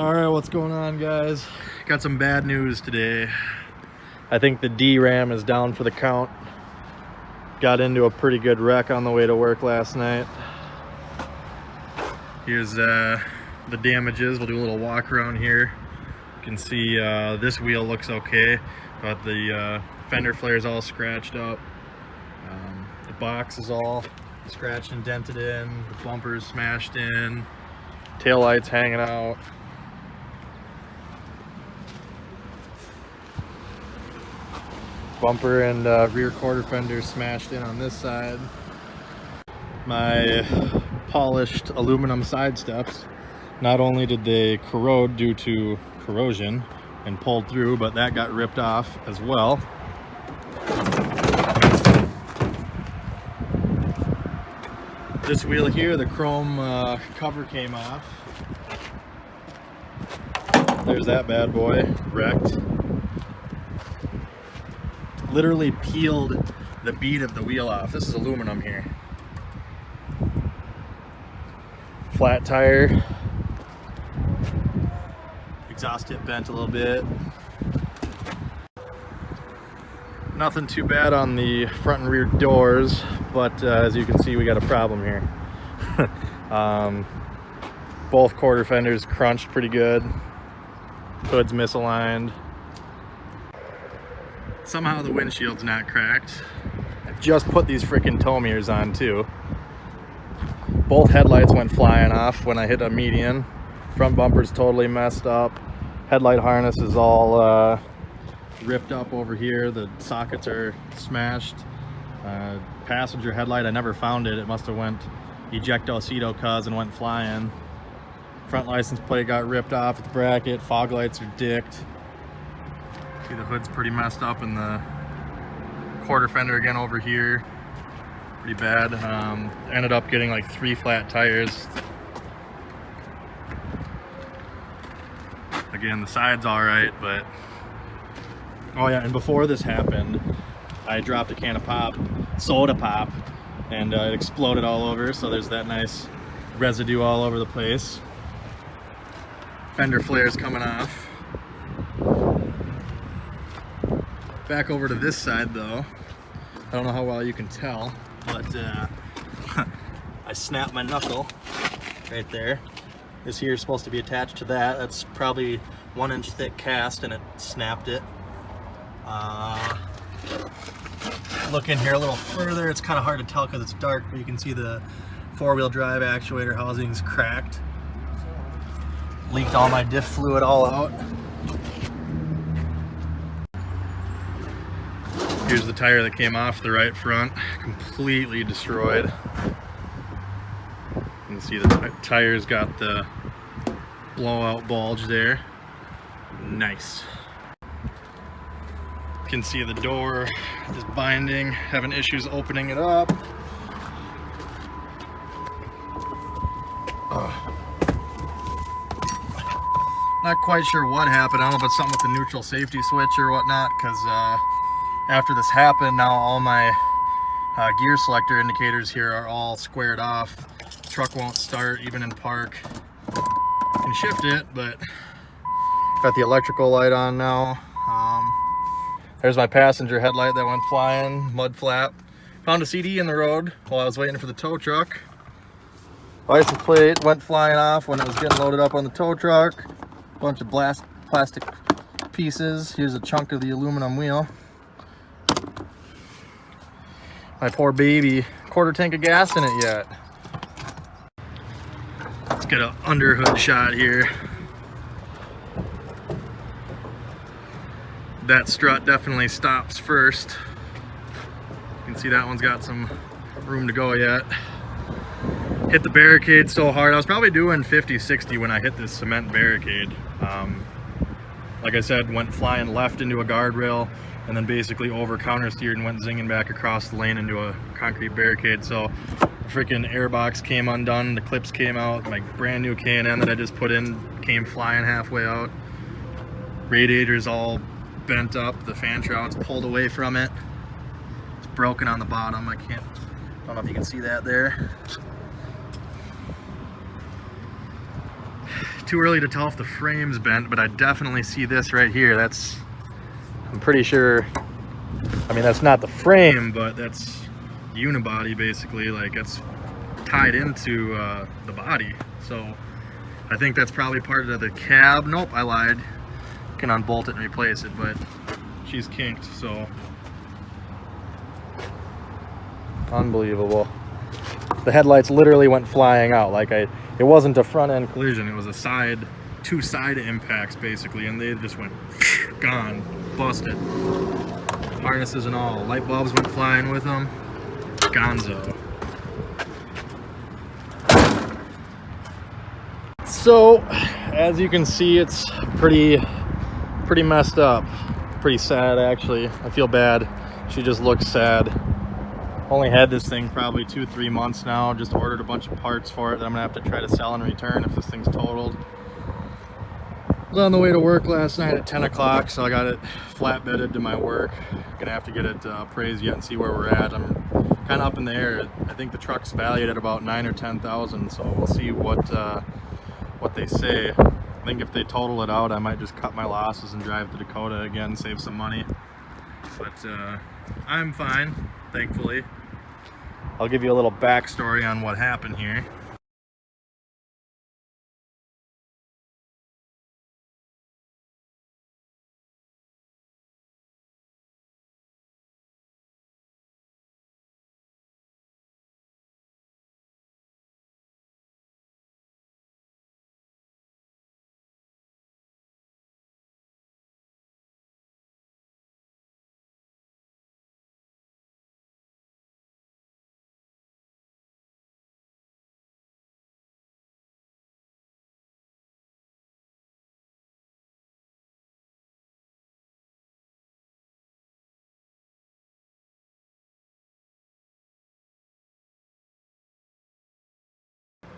Alright, what's going on, guys? Got some bad news today. I think the D-Ram is down for the count. Got into a pretty good wreck on the way to work last night. Here's the damages. We'll do a little walk around here. You can see this wheel looks okay, but the fender flare is all scratched up. The box is all scratched and dented in. The bumper's smashed in. Tail lights hanging out. Bumper and rear quarter fender smashed in on this side. My polished aluminum side steps, not only did they corrode due to corrosion and pulled through, but that got ripped off as well. This wheel here, the chrome cover came off. There's that bad boy, wrecked. Literally peeled the bead of the wheel off. This is aluminum here. Flat tire. Exhaust tip bent a little bit. Nothing too bad on the front and rear doors, but as you can see, we got a problem here. Both quarter fenders crunched pretty good. Hood's misaligned. Somehow the windshield's not cracked. I just put these freaking tow mirrors on too. Both headlights went flying off when I hit a median. Front bumper's totally messed up. Headlight harness is all ripped up over here. The sockets are smashed. Passenger headlight, I never found it. It must have went ejecto-cedo cuz and went flying. Front license plate got ripped off at the bracket. Fog lights are dicked. See, the hood's pretty messed up, and the quarter fender again over here, pretty bad. Ended up getting like 3 flat tires. Again, the side's all right, but oh yeah, and before this happened, I dropped a can of pop, soda pop, and it exploded all over. So there's that nice residue all over the place. Fender flares coming off. Back over to this side though, I don't know how well you can tell, but I snapped my knuckle right there. This here is supposed to be attached to that. That's probably 1 inch thick cast, and it snapped it. Look in here a little further. It's kind of hard to tell because it's dark, but you can see the 4-wheel drive actuator housing's cracked. Leaked all my diff fluid all out. Here's the tire that came off the right front, completely destroyed. You can see the tire's got the blowout bulge there. Nice. You can see the door is binding, having issues opening it up. Not quite sure what happened. I don't know if it's something with the neutral safety switch or whatnot, because after this happened, now all my gear selector indicators here are all squared off. The truck won't start even in park. You can shift it, but got the electrical light on now. There's my passenger headlight that went flying, mud flap. Found a CD in the road while I was waiting for the tow truck. License plate went flying off when it was getting loaded up on the tow truck. Bunch of plastic pieces. Here's a chunk of the aluminum wheel. My poor baby, quarter tank of gas in it yet. Let's get an under hood shot here. That strut definitely stops first. You can see that one's got some room to go yet. Hit the barricade so hard. I was probably doing 50, 60 when I hit this cement barricade. Like I said, went flying left into a guardrail, and then basically over counter steered and went zinging back across the lane into a concrete barricade. So the freaking airbox came undone, the clips came out, my brand new K&N that I just put in came flying halfway out. Radiator's all bent up, the fan shroud's pulled away from it. It's broken on the bottom. I don't know if you can see that there. too early to tell if the frame's bent, but I definitely see this right here. I'm pretty sure, I mean, that's not the frame, but that's unibody basically. Like, it's tied into the body. So I think that's probably part of the cab. Nope, I lied. You can unbolt it and replace it, but she's kinked, so. Unbelievable. The headlights literally went flying out. Like, it wasn't a front end collision, it was a two side impacts basically, and they just went gone, busted. Harnesses and all. Light bulbs went flying with them. Gonzo. So, as you can see, it's pretty messed up. Pretty sad, actually. I feel bad. She just looks sad. Only had this thing probably 2-3 months now. Just ordered a bunch of parts for it that I'm gonna have to try to sell and return if this thing's totaled. Was on the way to work last night at 10 o'clock, so I got it flatbedded to my work. Gonna have to get it appraised yet and see where we're at. I'm kind of up in the air. I think the truck's valued at about 9,000 or 10,000, so we'll see what they say. I think if they total it out, I might just cut my losses and drive to Dakota again, save some money. But I'm fine, thankfully. I'll give you a little backstory on what happened here.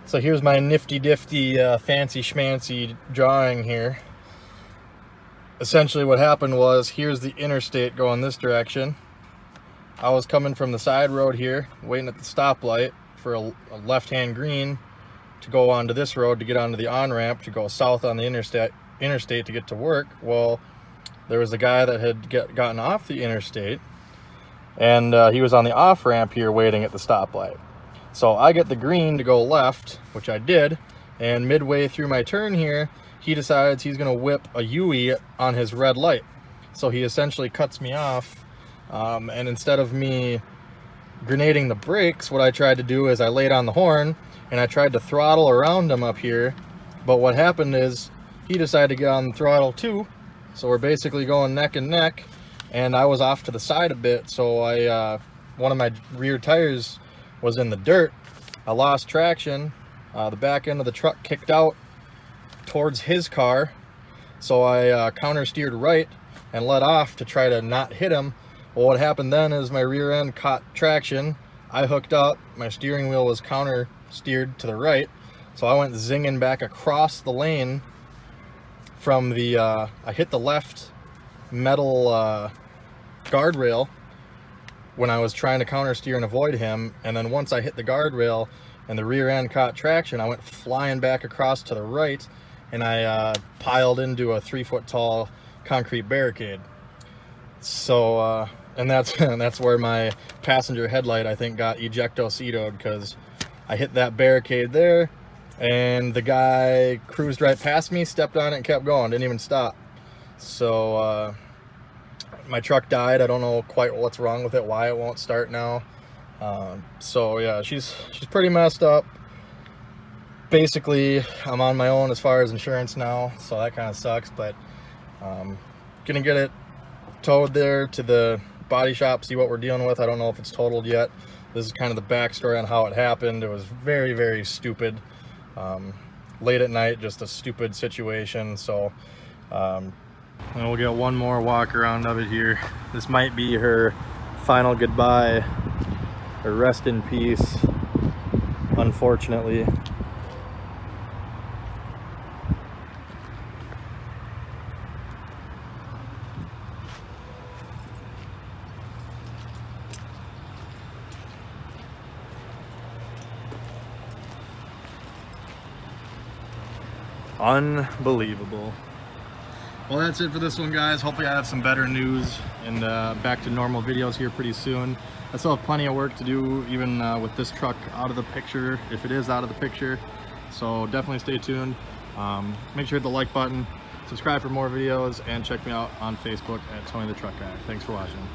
So here's my nifty-difty, fancy schmancy drawing here. Essentially what happened was, here's the interstate going this direction. I was coming from the side road here, waiting at the stoplight for a left-hand green to go onto this road to get onto the on-ramp to go south on the interstate to get to work. Well, there was a guy that had gotten off the interstate, and he was on the off-ramp here waiting at the stoplight. So I get the green to go left, which I did, and midway through my turn here, he decides he's going to whip a U-turn on his red light. So he essentially cuts me off, and instead of me grenading the brakes, what I tried to do is I laid on the horn, and I tried to throttle around him up here, but what happened is he decided to get on the throttle too, so we're basically going neck and neck, and I was off to the side a bit, so one of my rear tires was in the dirt. I lost traction. The back end of the truck kicked out towards his car, so I counter steered right and let off to try to not hit him. Well, what happened then is my rear end caught traction. I hooked up, my steering wheel was counter steered to the right, so I went zinging back across the lane from the I hit the left metal guardrail when I was trying to counter steer and avoid him, and then once I hit the guardrail and the rear end caught traction, I went flying back across to the right, and I piled into a 3-foot tall concrete barricade. So and that's where my passenger headlight, I think, got ejectocetoed, because I hit that barricade there, and the guy cruised right past me, stepped on it, and kept going, didn't even stop. So my truck died. I don't know quite what's wrong with it, why it won't start now. So yeah, she's pretty messed up. Basically, I'm on my own as far as insurance now, so that kind of sucks, but gonna get it towed there to the body shop, see what we're dealing with. I don't know if it's totaled yet. This is kind of the backstory on how it happened. It was very, very stupid. Late at night, just a stupid situation. So and we'll get one more walk around of it here. This might be her final goodbye, or rest in peace, unfortunately. Unbelievable. Well, that's it for this one, guys. Hopefully I have some better news and back to normal videos here pretty soon. I still have plenty of work to do, even with this truck out of the picture, if it is out of the picture. So definitely stay tuned. Make sure to hit the like button, subscribe for more videos, and check me out on Facebook at Tony the Truck Guy. Thanks for watching.